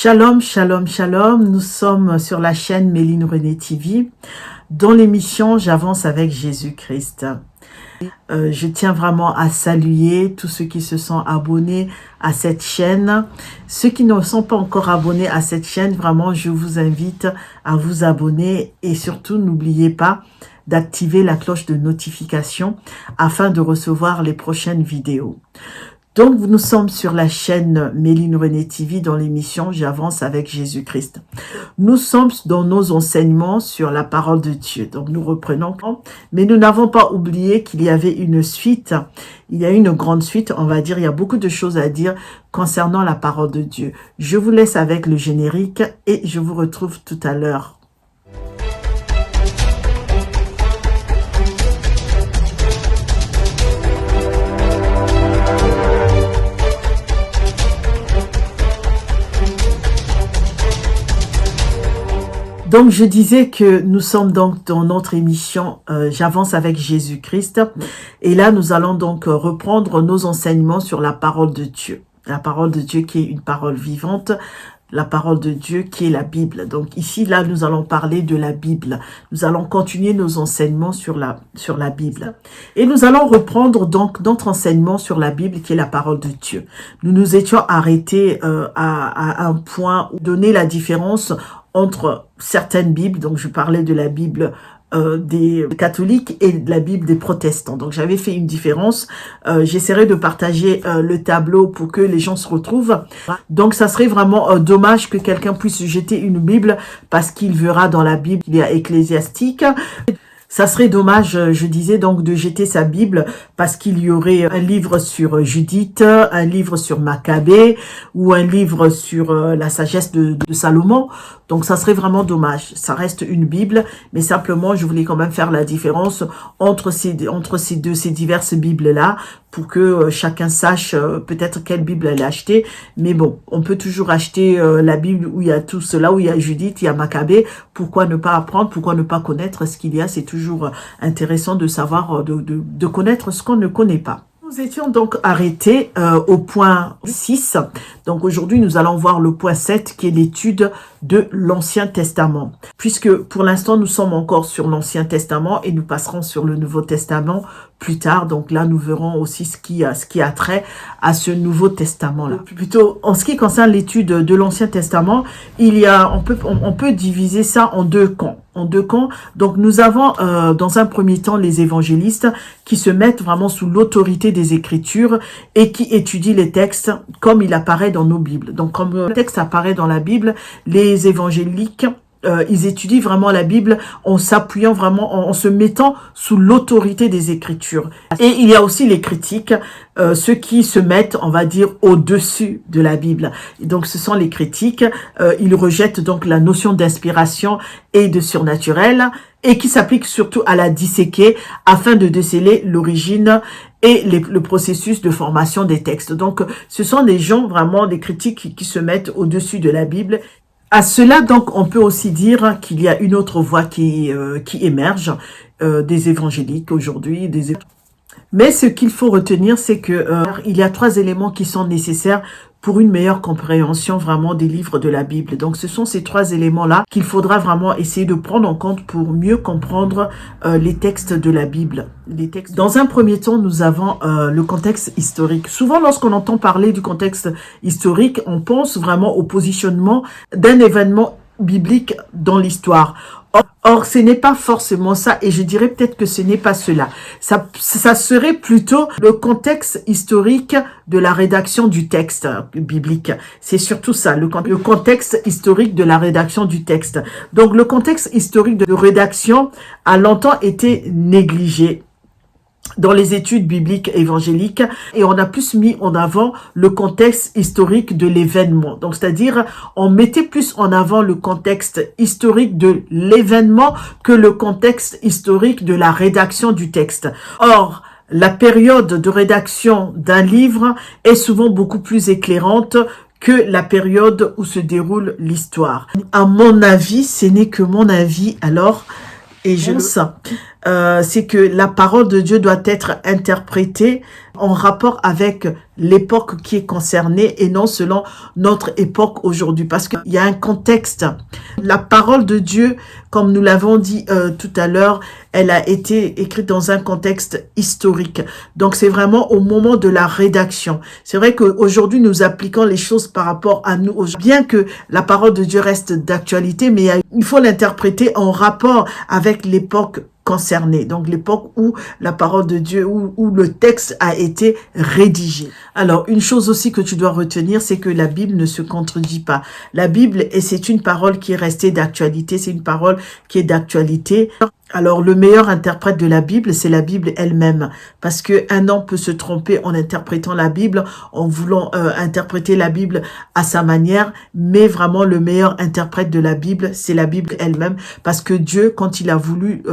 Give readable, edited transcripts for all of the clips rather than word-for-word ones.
Shalom, shalom, shalom. Nous sommes sur la chaîne Méline René TV. Dans l'émission J'avance avec Jésus-Christ. Je tiens vraiment à saluer tous ceux qui se sont abonnés à cette chaîne. Ceux qui ne sont pas encore abonnés à cette chaîne, vraiment, je vous invite à vous abonner. Et surtout, n'oubliez pas d'activer la cloche de notification afin de recevoir les prochaines vidéos. Donc, nous sommes sur la chaîne Méline René TV dans l'émission J'avance avec Jésus-Christ. Nous sommes dans nos enseignements sur la parole de Dieu. Donc, nous reprenons. Mais nous n'avons pas oublié qu'il y avait une suite. Il y a une grande suite, on va dire. Il y a beaucoup de choses à dire concernant la parole de Dieu. Je vous laisse avec le générique et je vous retrouve tout à l'heure. Donc, je disais que nous sommes donc dans notre émission J'avance avec Jésus-Christ. Et là, nous allons donc reprendre nos enseignements sur la parole de Dieu. La parole de Dieu qui est une parole vivante. La parole de Dieu qui est la Bible. Donc ici, là, nous allons parler de la Bible. Nous allons continuer nos enseignements sur la Bible. Et nous allons reprendre donc notre enseignement sur la Bible qui est la parole de Dieu. Nous nous étions arrêtés à un point où donner la différence entre certaines Bibles. Donc je parlais de la Bible des catholiques et de la Bible des protestants. Donc j'avais fait une différence. J'essaierai de partager le tableau pour que les gens se retrouvent. Donc ça serait vraiment dommage que quelqu'un puisse jeter une Bible parce qu'il verra dans la Bible qu'il y a Ecclésiastique. Ça serait dommage, je disais, donc de jeter sa Bible parce qu'il y aurait un livre sur Judith, un livre sur Maccabée ou un livre sur la sagesse de Salomon. Donc, ça serait vraiment dommage. Ça reste une Bible, mais simplement, je voulais quand même faire la différence entre ces diverses Bibles-là pour que chacun sache peut-être quelle Bible elle a acheté. Mais bon, on peut toujours acheter la Bible où il y a tout cela, où il y a Judith, il y a Maccabée. Pourquoi ne pas apprendre? Pourquoi ne pas connaître ce qu'il y a? C'est toujours intéressant de savoir, de connaître ce qu'on ne connaît pas. Nous étions donc arrêtés au point 6. Donc aujourd'hui, nous allons voir le point 7 qui est l'étude de l'Ancien Testament. Puisque pour l'instant, nous sommes encore sur l'Ancien Testament et nous passerons sur le Nouveau Testament plus tard. Donc là, nous verrons aussi ce qui a trait à ce Nouveau Testament-là. Plutôt, en ce qui concerne l'étude de l'Ancien Testament, on peut diviser ça en deux camps. Donc nous avons dans un premier temps les évangélistes qui se mettent vraiment sous l'autorité des Écritures et qui étudient les textes comme il apparaît dans nos Bibles. Donc comme le texte apparaît dans la Bible, les évangéliques ils étudient vraiment la Bible en s'appuyant vraiment, en se mettant sous l'autorité des Écritures. Et il y a aussi les critiques, ceux qui se mettent, on va dire, au-dessus de la Bible. Et donc, ce sont les critiques. Ils rejettent donc la notion d'inspiration et de surnaturel et qui s'appliquent surtout à la disséquer afin de déceler l'origine et le processus de formation des textes. Donc, ce sont des gens vraiment, des critiques qui se mettent au-dessus de la Bible. À cela, donc, on peut aussi dire qu'il y a une autre voie qui émerge des évangéliques aujourd'hui. Mais ce qu'il faut retenir, c'est que il y a 3 éléments qui sont nécessaires pour une meilleure compréhension vraiment des livres de la Bible. Donc, ce sont ces 3 éléments-là qu'il faudra vraiment essayer de prendre en compte pour mieux comprendre les textes de la Bible. Dans un premier temps, nous avons le contexte historique. Souvent, lorsqu'on entend parler du contexte historique, on pense vraiment au positionnement d'un événement biblique dans l'histoire. Or, ce n'est pas forcément ça, et je dirais peut-être que ce n'est pas cela. Ça serait plutôt le contexte historique de la rédaction du texte biblique. C'est surtout ça, le contexte historique de la rédaction du texte. Donc, le contexte historique de rédaction a longtemps été négligé dans les études bibliques évangéliques, et on a plus mis en avant le contexte historique de l'événement. Donc, c'est-à-dire, on mettait plus en avant le contexte historique de l'événement que le contexte historique de la rédaction du texte. Or, la période de rédaction d'un livre est souvent beaucoup plus éclairante que la période où se déroule l'histoire. À mon avis, ce n'est que mon avis, alors, et je le sens. c'est que la parole de Dieu doit être interprétée en rapport avec l'époque qui est concernée et non selon notre époque aujourd'hui. Parce qu'il y a un contexte. La parole de Dieu, comme nous l'avons dit tout à l'heure, elle a été écrite dans un contexte historique. Donc, c'est vraiment au moment de la rédaction. C'est vrai qu'aujourd'hui, nous appliquons les choses par rapport à nous. Bien que la parole de Dieu reste d'actualité, mais il faut l'interpréter en rapport avec l'époque concernée. Donc, l'époque où la parole de Dieu, où le texte a été rédigé. Alors, une chose aussi que tu dois retenir, c'est que la Bible ne se contredit pas. La Bible, et c'est une parole qui est restée d'actualité, c'est une parole qui est d'actualité. Alors, le meilleur interprète de la Bible, c'est la Bible elle-même. Parce qu'un homme peut se tromper en interprétant la Bible, en voulant interpréter la Bible à sa manière. Mais vraiment, le meilleur interprète de la Bible, c'est la Bible elle-même. Parce que Dieu, quand il a voulu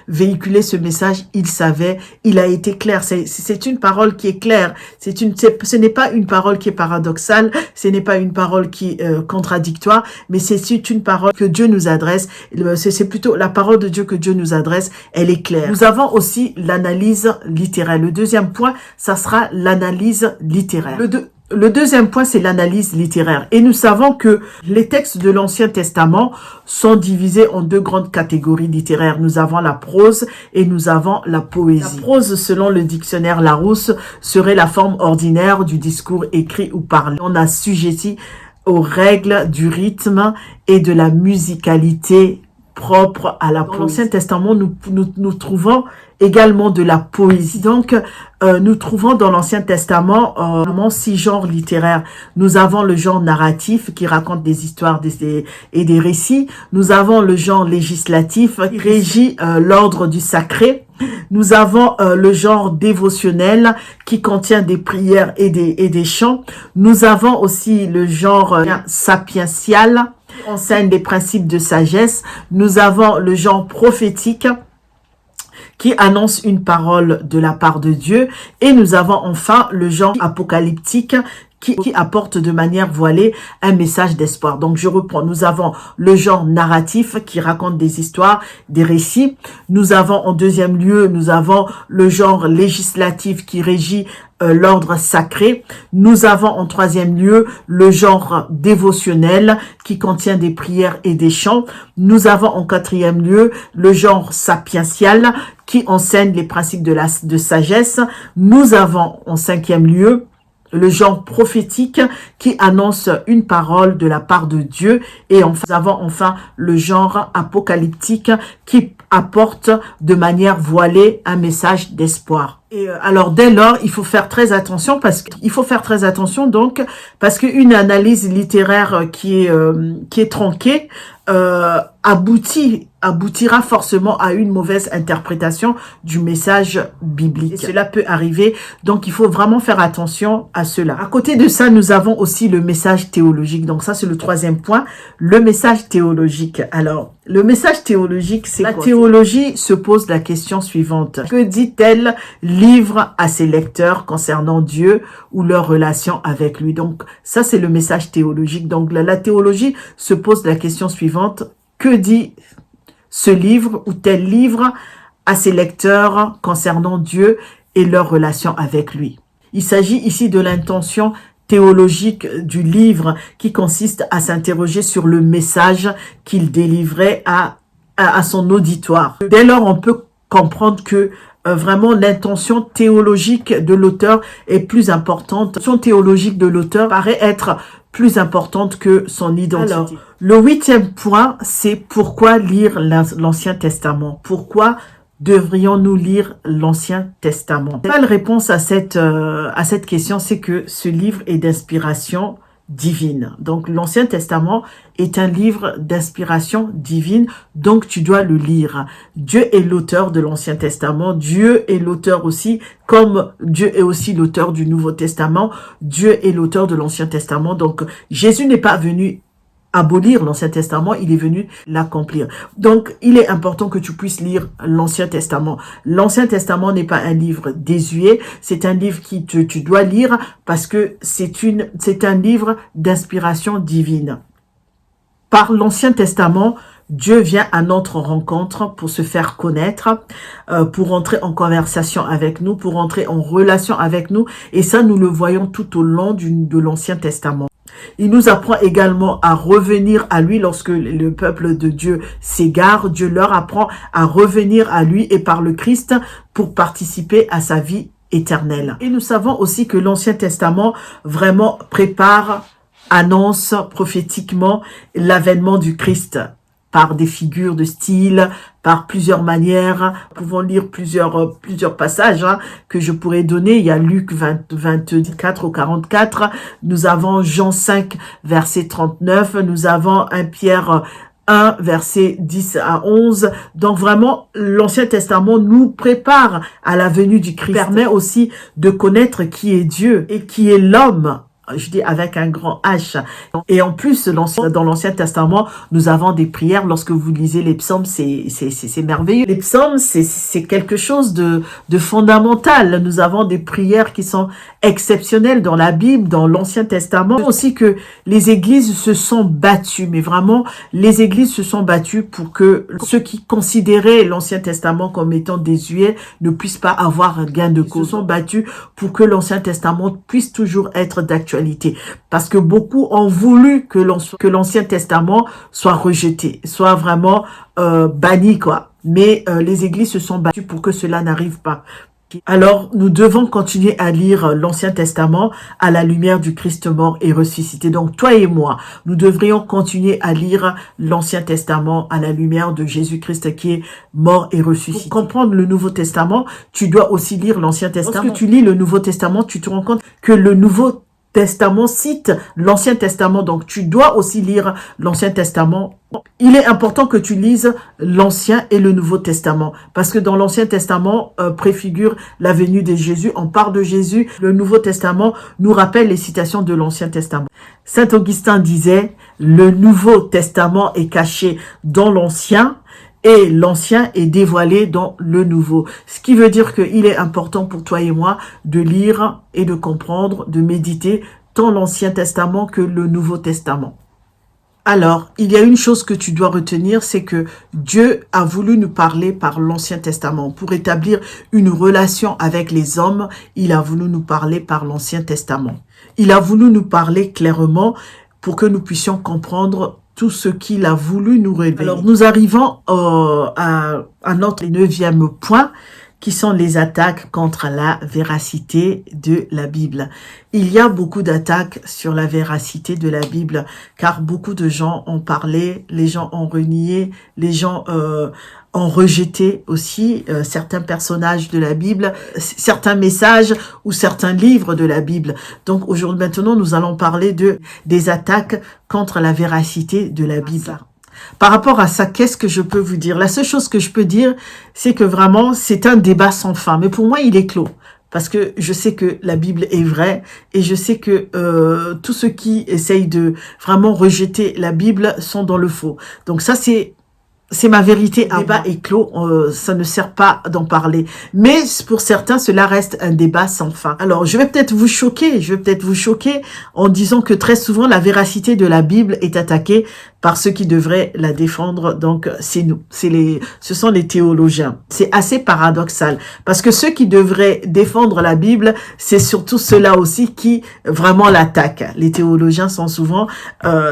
véhiculer ce message, il savait, il a été clair. C'est une parole qui est claire. Ce n'est pas une parole qui est paradoxale. Ce n'est pas une parole qui est contradictoire. Mais c'est une parole que Dieu nous adresse. C'est plutôt la parole de Dieu que Dieu nous adresse, elle est claire. Nous avons aussi l'analyse littéraire. Le deuxième point, ça sera l'analyse littéraire. Le deuxième point, c'est l'analyse littéraire. Et nous savons que les textes de l'Ancien Testament sont divisés en deux grandes catégories littéraires. Nous avons la prose et nous avons la poésie. La prose, selon le dictionnaire Larousse, serait la forme ordinaire du discours écrit ou parlé. On assujetti aux règles du rythme et de la musicalité propre à la poésie. Dans l'Ancien Testament, nous trouvons également de la poésie. Donc, nous trouvons dans l'Ancien Testament vraiment 6 genres littéraires. Nous avons le genre narratif qui raconte des histoires et des récits. Nous avons le genre législatif qui régit l'ordre du sacré. Nous avons le genre dévotionnel qui contient des prières et des chants. Nous avons aussi le genre sapiential qui enseigne des principes de sagesse. Nous avons le genre prophétique qui annonce une parole de la part de Dieu. Et nous avons enfin le genre apocalyptique qui apporte de manière voilée un message d'espoir. Donc, je reprends. Nous avons le genre narratif qui raconte des histoires, des récits. Nous avons en deuxième lieu, nous avons le genre législatif qui régit l'ordre sacré. Nous avons en troisième lieu le genre dévotionnel qui contient des prières et des chants. Nous avons en quatrième lieu le genre sapiential qui enseigne les principes de sagesse. Nous avons en cinquième lieu le genre prophétique qui annonce une parole de la part de Dieu. Et nous avons enfin le genre apocalyptique qui apporte de manière voilée un message d'espoir. Et alors dès lors, il faut faire très attention parce qu'une analyse littéraire qui est tronquée aboutira forcément à une mauvaise interprétation du message biblique. Et cela peut arriver, donc il faut vraiment faire attention à cela. À côté de ça, nous avons aussi le message théologique. Donc ça, c'est le troisième point, le message théologique. Alors, le message théologique, c'est quoi? La théologie se pose la question suivante. Que dit-elle livre à ses lecteurs concernant Dieu ou leur relation avec lui? Donc ça, c'est le message théologique. Donc la théologie se pose la question suivante. Que dit ce livre ou tel livre à ses lecteurs concernant Dieu et leur relation avec lui? Il s'agit ici de l'intention théologique du livre qui consiste à s'interroger sur le message qu'il délivrait à son auditoire. Dès lors, on peut comprendre que vraiment l'intention théologique de l'auteur est plus importante. L'intention théologique de l'auteur paraît être plus importante que son identité. Alors, le 8e point, c'est pourquoi lire l'Ancien Testament? Pourquoi devrions-nous lire l'Ancien Testament? La réponse à cette question, c'est que ce livre est d'inspiration divine. Donc, l'Ancien Testament est un livre d'inspiration divine, donc tu dois le lire. Dieu est l'auteur de l'Ancien Testament. Dieu est l'auteur aussi, comme Dieu est aussi l'auteur du Nouveau Testament. Dieu est l'auteur de l'Ancien Testament. Donc, Jésus n'est pas venu abolir l'Ancien Testament, il est venu l'accomplir. Donc, il est important que tu puisses lire l'Ancien Testament. L'Ancien Testament n'est pas un livre désuet, c'est un livre tu dois lire parce que c'est un livre d'inspiration divine. Par l'Ancien Testament, Dieu vient à notre rencontre pour se faire connaître, pour entrer en conversation avec nous, pour entrer en relation avec nous. Et ça, nous le voyons tout au long de l'Ancien Testament. Il nous apprend également à revenir à lui lorsque le peuple de Dieu s'égare. Dieu leur apprend à revenir à lui et par le Christ pour participer à sa vie éternelle. Et nous savons aussi que l'Ancien Testament vraiment prépare, annonce prophétiquement l'avènement du Christ par des figures de style, par plusieurs manières. Nous pouvons lire plusieurs passages que je pourrais donner. Il y a Luc 24 au 44. Nous avons Jean 5, verset 39. Nous avons 1 Pierre 1, verset 10 à 11. Donc vraiment, l'Ancien Testament nous prépare à la venue du Christ. Il permet aussi de connaître qui est Dieu et qui est l'homme. Je dis avec un grand H. Et en plus, dans l'Ancien Testament, nous avons des prières. Lorsque vous lisez les psaumes, c'est merveilleux. Les psaumes, c'est quelque chose de fondamental. Nous avons des prières qui sont exceptionnelles dans la Bible, dans l'Ancien Testament. Aussi que les églises se sont battues, mais vraiment, les églises se sont battues pour que ceux qui considéraient l'Ancien Testament comme étant désuet ne puissent pas avoir gain de cause. Ils se sont battus pour que l'Ancien Testament puisse toujours être d'actualité. Parce que beaucoup ont voulu que l'Ancien Testament soit rejeté, soit vraiment banni, quoi. Mais les églises se sont battues pour que cela n'arrive pas. Alors, nous devons continuer à lire l'Ancien Testament à la lumière du Christ mort et ressuscité. Donc, toi et moi, nous devrions continuer à lire l'Ancien Testament à la lumière de Jésus-Christ qui est mort et ressuscité. Pour comprendre le Nouveau Testament, tu dois aussi lire l'Ancien Testament. Lorsque tu lis le Nouveau Testament, tu te rends compte que le Nouveau Testament cite l'Ancien Testament, donc tu dois aussi lire l'Ancien Testament. Il est important que tu lises l'Ancien et le Nouveau Testament, parce que dans l'Ancien Testament préfigure la venue de Jésus, on parle de Jésus. Le Nouveau Testament nous rappelle les citations de l'Ancien Testament. Saint Augustin disait, le Nouveau Testament est caché dans l'Ancien, et l'Ancien est dévoilé dans le Nouveau. Ce qui veut dire qu'il est important pour toi et moi de lire et de comprendre, de méditer tant l'Ancien Testament que le Nouveau Testament. Alors, il y a une chose que tu dois retenir, c'est que Dieu a voulu nous parler par l'Ancien Testament. Pour établir une relation avec les hommes, il a voulu nous parler par l'Ancien Testament. Il a voulu nous parler clairement pour que nous puissions comprendre tout ce qu'il a voulu nous révéler. Alors, nous arrivons à notre 9e point, qui sont les attaques contre la véracité de la Bible. Il y a beaucoup d'attaques sur la véracité de la Bible, car beaucoup de gens ont parlé, les gens ont renié, les gens ont rejeté aussi certains personnages de la Bible, certains messages ou certains livres de la Bible. Donc aujourd'hui, maintenant, nous allons parler des attaques contre la véracité de la Bible. Par rapport à ça, qu'est-ce que je peux vous dire? La seule chose que je peux dire, c'est que vraiment, c'est un débat sans fin. Mais pour moi, il est clos. Parce que je sais que la Bible est vraie et je sais que tous ceux qui essayent de vraiment rejeter la Bible sont dans le faux. Donc ça, c'est ma vérité. Un débat est clos, ça ne sert pas d'en parler. Mais pour certains, cela reste un débat sans fin. Alors, je vais peut-être vous choquer en disant que très souvent, la véracité de la Bible est attaquée par ceux qui devraient la défendre. Donc, c'est nous. Ce sont les théologiens. C'est assez paradoxal. Parce que ceux qui devraient défendre la Bible, c'est surtout ceux-là aussi qui vraiment l'attaquent. Les théologiens sont souvent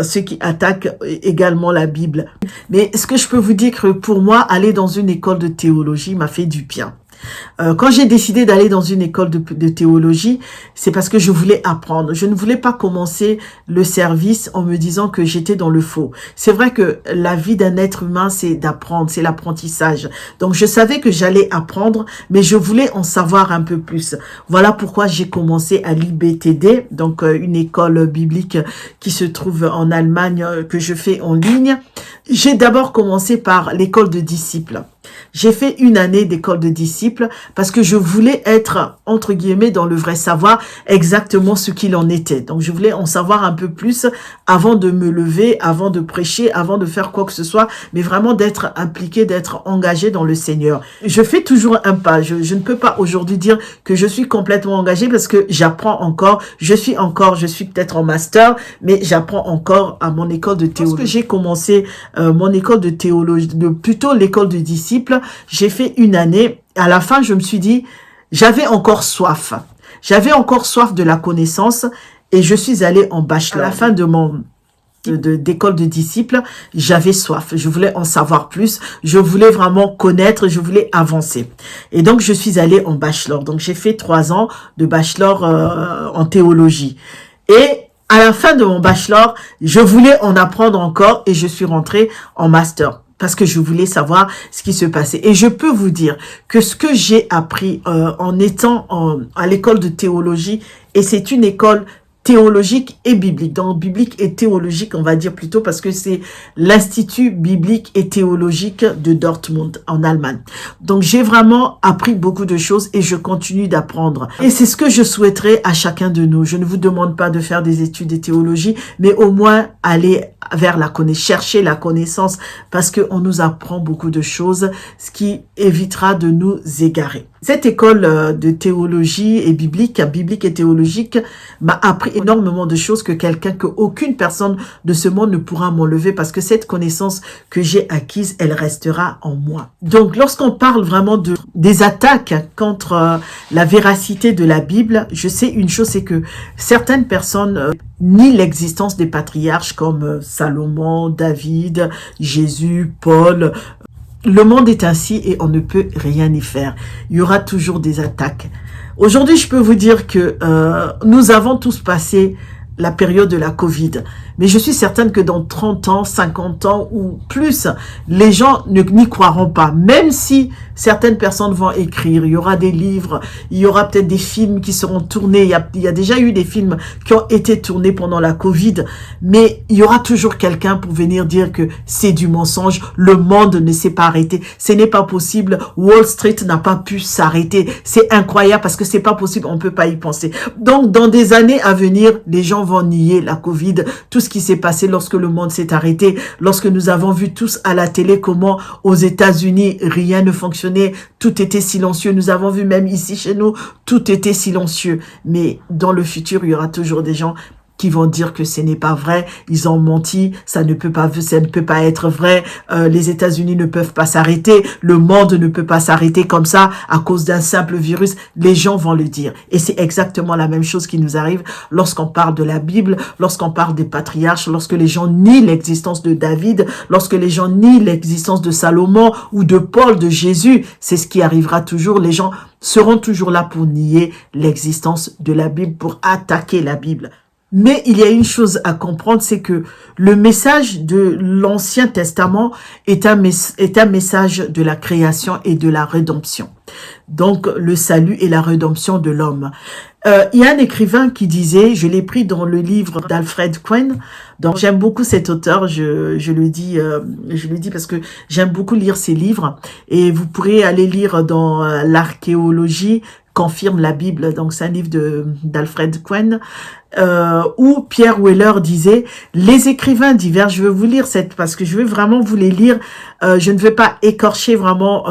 ceux qui attaquent également la Bible. Mais ce que je peux vous dire que pour moi, aller dans une école de théologie m'a fait du bien. Quand j'ai décidé d'aller dans une école de théologie, c'est parce que je voulais apprendre. Je ne voulais pas commencer le service en me disant que j'étais dans le faux. C'est vrai que la vie d'un être humain, c'est d'apprendre, c'est l'apprentissage. Donc, je savais que j'allais apprendre, mais je voulais en savoir un peu plus. Voilà pourquoi j'ai commencé à l'IBTD, donc une école biblique qui se trouve en Allemagne, que je fais en ligne. J'ai d'abord commencé par l'école de disciples. J'ai fait une année d'école de disciples parce que je voulais être, entre guillemets, dans le vrai savoir exactement ce qu'il en était. Donc, je voulais en savoir un peu plus avant de me lever, avant de prêcher, avant de faire quoi que ce soit, mais vraiment d'être impliqué, d'être engagé dans le Seigneur. Je fais toujours un pas. Je ne peux pas aujourd'hui dire que je suis complètement engagé parce que j'apprends encore. Je suis peut-être en master, mais j'apprends encore à mon école de théologie. Lorsque j'ai commencé mon école de théologie, plutôt l'école de disciples, j'ai fait une année. À la fin, je me suis dit, j'avais encore soif. J'avais encore soif de la connaissance et je suis allée en bachelor. À la fin de mon d'école de disciples, j'avais soif. Je voulais en savoir plus. Je voulais vraiment connaître. Je voulais avancer. Et donc, je suis allée en bachelor. Donc, j'ai fait 3 ans de bachelor en théologie. Et à la fin de mon bachelor, je voulais en apprendre encore et je suis rentrée en master parce que je voulais savoir ce qui se passait. Et je peux vous dire que ce que j'ai appris en étant à l'école de théologie, et c'est une école théologique et biblique. Donc, biblique et théologique, on va dire plutôt, parce que c'est l'Institut biblique et théologique de Dortmund, en Allemagne. Donc, j'ai vraiment appris beaucoup de choses et je continue d'apprendre. Et c'est ce que je souhaiterais à chacun de nous. Je ne vous demande pas de faire des études de théologie, mais au moins aller vers la connaissance, chercher la connaissance, parce qu'on nous apprend beaucoup de choses, ce qui évitera de nous égarer. Cette école de théologie et biblique et théologique m'a appris énormément de choses qu'aucune personne de ce monde ne pourra m'enlever parce que cette connaissance que j'ai acquise, elle restera en moi. Donc, lorsqu'on parle vraiment des attaques contre la véracité de la Bible, je sais une chose, c'est que certaines personnes nient l'existence des patriarches comme Salomon, David, Jésus, Paul. Le monde est ainsi et on ne peut rien y faire. Il y aura toujours des attaques. Aujourd'hui, je peux vous dire que nous avons tous passé la période de la Covid. Mais je suis certaine que dans 30 ans, 50 ans ou plus, les gens n'y croiront pas. Même si certaines personnes vont écrire, il y aura des livres, il y aura peut-être des films qui seront tournés. Il y a déjà eu des films qui ont été tournés pendant la Covid. Mais il y aura toujours quelqu'un pour venir dire que c'est du mensonge. Le monde ne s'est pas arrêté. Ce n'est pas possible. Wall Street n'a pas pu s'arrêter. C'est incroyable parce que c'est pas possible. On ne peut pas y penser. Donc, dans des années à venir, les gens vont nier la Covid, tout ce qui s'est passé lorsque le monde s'est arrêté, lorsque nous avons vu tous à la télé comment aux États-Unis rien ne fonctionnait, tout était silencieux. Nous avons vu même ici chez nous, tout était silencieux. Mais dans le futur, il y aura toujours des gens qui vont dire que ce n'est pas vrai, ils ont menti, ça ne peut pas être vrai, les États-Unis ne peuvent pas s'arrêter, le monde ne peut pas s'arrêter comme ça à cause d'un simple virus. Les gens vont le dire. Et c'est exactement la même chose qui nous arrive lorsqu'on parle de la Bible, lorsqu'on parle des patriarches, lorsque les gens nient l'existence de David, lorsque les gens nient l'existence de Salomon ou de Paul, de Jésus. C'est ce qui arrivera toujours. Les gens seront toujours là pour nier l'existence de la Bible, pour attaquer la Bible. Mais il y a une chose à comprendre, c'est que le message de l'Ancien Testament est un message de la création et de la rédemption. Donc, le salut et la rédemption de l'homme. Il y a un écrivain qui disait, je l'ai pris dans le livre d'Alfred Quinn, donc j'aime beaucoup cet auteur, je le dis parce que j'aime beaucoup lire ses livres, et vous pourrez aller lire dans l'archéologie, confirme la Bible, donc c'est un livre d'Alfred Quinn, où Pierre Weller disait, les écrivains divers, je vais vous lire parce que je vais vraiment vous les lire, je ne vais pas écorcher vraiment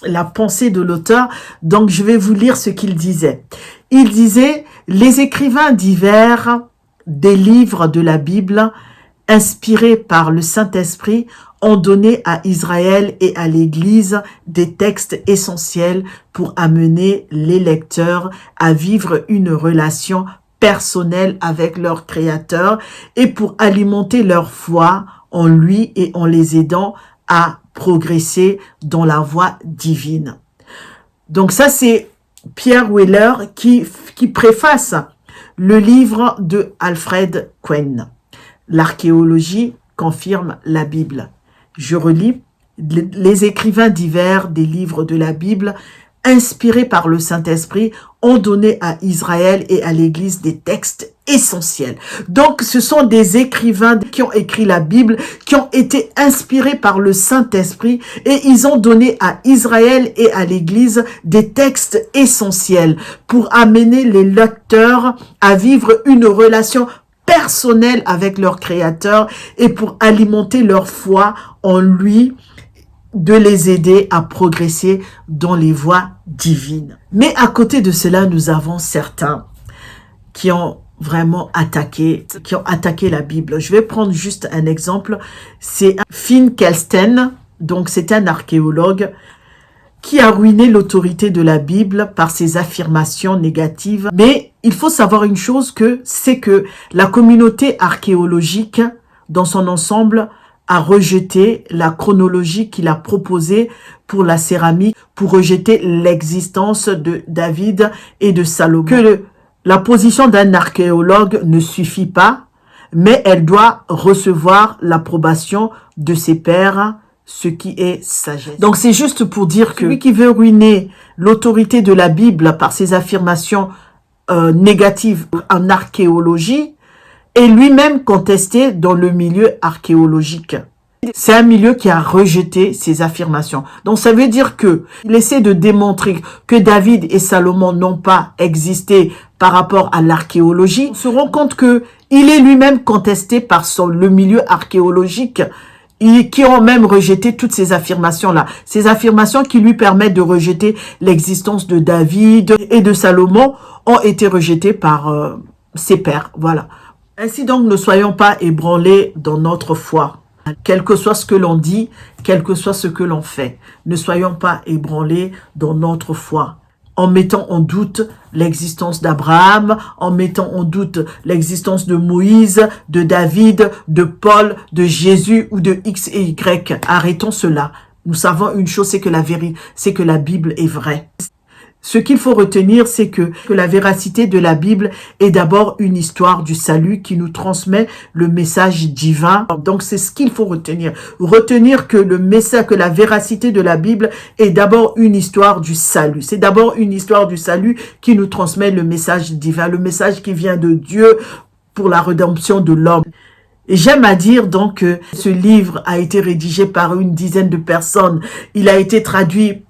la pensée de l'auteur, donc je vais vous lire ce qu'il disait. Il disait, les écrivains divers des livres de la Bible, inspirés par le Saint-Esprit, ont donné à Israël et à l'Église des textes essentiels pour amener les lecteurs à vivre une relation personnelle avec leur Créateur et pour alimenter leur foi en lui et en les aidant à progresser dans la voie divine. Donc ça, c'est Pierre Weller qui préface le livre de Alfred Quinn. L'archéologie confirme la Bible. Je relis, les écrivains divers des livres de la Bible, inspirés par le Saint-Esprit, ont donné à Israël et à l'Église des textes essentiel. Donc, ce sont des écrivains qui ont écrit la Bible, qui ont été inspirés par le Saint-Esprit et ils ont donné à Israël et à l'Église des textes essentiels pour amener les lecteurs à vivre une relation personnelle avec leur Créateur et pour alimenter leur foi en lui, de les aider à progresser dans les voies divines. Mais à côté de cela, nous avons certains qui ont vraiment attaqué la Bible. Je vais prendre juste un exemple. C'est Finn Kelsten, donc c'est un archéologue qui a ruiné l'autorité de la Bible par ses affirmations négatives. Mais il faut savoir une chose, c'est que la communauté archéologique dans son ensemble a rejeté la chronologie qu'il a proposée pour la céramique, pour rejeter l'existence de David et de Salomon. La position d'un archéologue ne suffit pas, mais elle doit recevoir l'approbation de ses pairs, ce qui est sagesse. Donc c'est juste pour dire que celui qui veut ruiner l'autorité de la Bible par ses affirmations négatives en archéologie est lui-même contesté dans le milieu archéologique. C'est un milieu qui a rejeté ces affirmations. Donc ça veut dire que il essaie de démontrer que David et Salomon n'ont pas existé par rapport à l'archéologie. On se rend compte que il est lui-même contesté par le milieu archéologique qui ont même rejeté toutes ces affirmations-là. Ces affirmations qui lui permettent de rejeter l'existence de David et de Salomon ont été rejetées par ses pairs. Voilà. Ainsi donc, ne soyons pas ébranlés dans notre foi. Quel que soit ce que l'on dit, quel que soit ce que l'on fait, ne soyons pas ébranlés dans notre foi, en mettant en doute l'existence d'Abraham, en mettant en doute l'existence de Moïse, de David, de Paul, de Jésus ou de X et Y. Arrêtons cela. Nous savons une chose, c'est que la Bible est vraie. Ce qu'il faut retenir, c'est que la véracité de la Bible est d'abord une histoire du salut qui nous transmet le message divin. Donc, c'est ce qu'il faut retenir. Retenir que que la véracité de la Bible est d'abord une histoire du salut. C'est d'abord une histoire du salut qui nous transmet le message divin, le message qui vient de Dieu pour la rédemption de l'homme. Et j'aime à dire donc que ce livre a été rédigé par une dizaine de personnes. Il a été traduit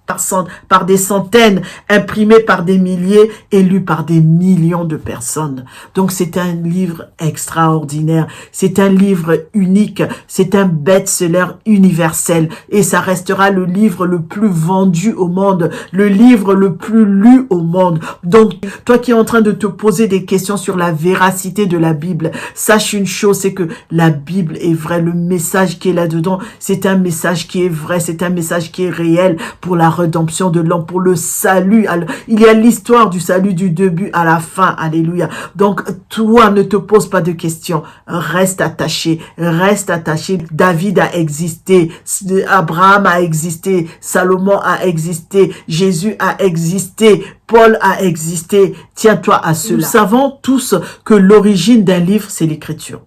par des centaines, imprimé par des milliers et lu par des millions de personnes. Donc c'est un livre extraordinaire, c'est un livre unique, c'est un best-seller universel et ça restera le livre le plus vendu au monde, le livre le plus lu au monde. Donc toi qui es en train de te poser des questions sur la véracité de la Bible, sache une chose, c'est que la Bible est vraie, le message qui est là-dedans, c'est un message qui est vrai, c'est un message qui est réel pour la rédemption de l'homme, pour le salut. Il y a l'histoire du salut du début à la fin. Alléluia. Donc, toi, ne te pose pas de questions. Reste attaché. Reste attaché. David a existé. Abraham a existé. Salomon a existé. Jésus a existé. Paul a existé. Tiens-toi à cela. Nous savons tous que l'origine d'un livre, c'est l'écriture.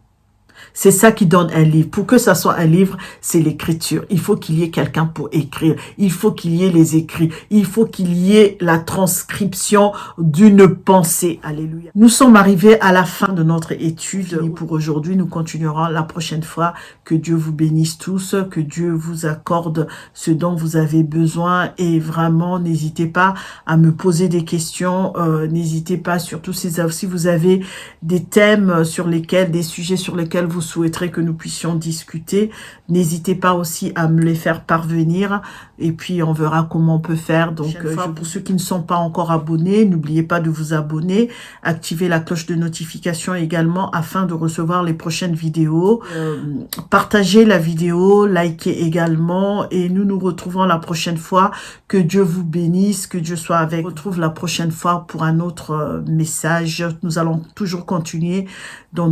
C'est ça qui donne un livre. Pour que ça soit un livre, c'est l'écriture. Il faut qu'il y ait quelqu'un pour écrire. Il faut qu'il y ait les écrits. Il faut qu'il y ait la transcription d'une pensée. Alléluia. Nous sommes arrivés à la fin de notre étude. Et pour aujourd'hui, nous continuerons la prochaine fois. Que Dieu vous bénisse tous. Que Dieu vous accorde ce dont vous avez besoin. Et vraiment, n'hésitez pas à me poser des questions. N'hésitez pas, surtout si vous avez des thèmes sur lesquels, des sujets sur lesquels vous souhaiterez que nous puissions discuter. N'hésitez pas aussi à me les faire parvenir et puis on verra comment on peut faire. Donc pour ceux qui ne sont pas encore abonnés, n'oubliez pas de vous abonner, activez la cloche de notification également afin de recevoir les prochaines vidéos. Partagez la vidéo, likez également et nous nous retrouvons la prochaine fois. Que Dieu vous bénisse, que Dieu soit avec vous. On se retrouve la prochaine fois pour un autre message. Nous allons toujours continuer dans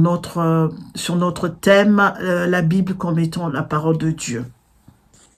sur notre thème, la Bible comme étant la parole de Dieu.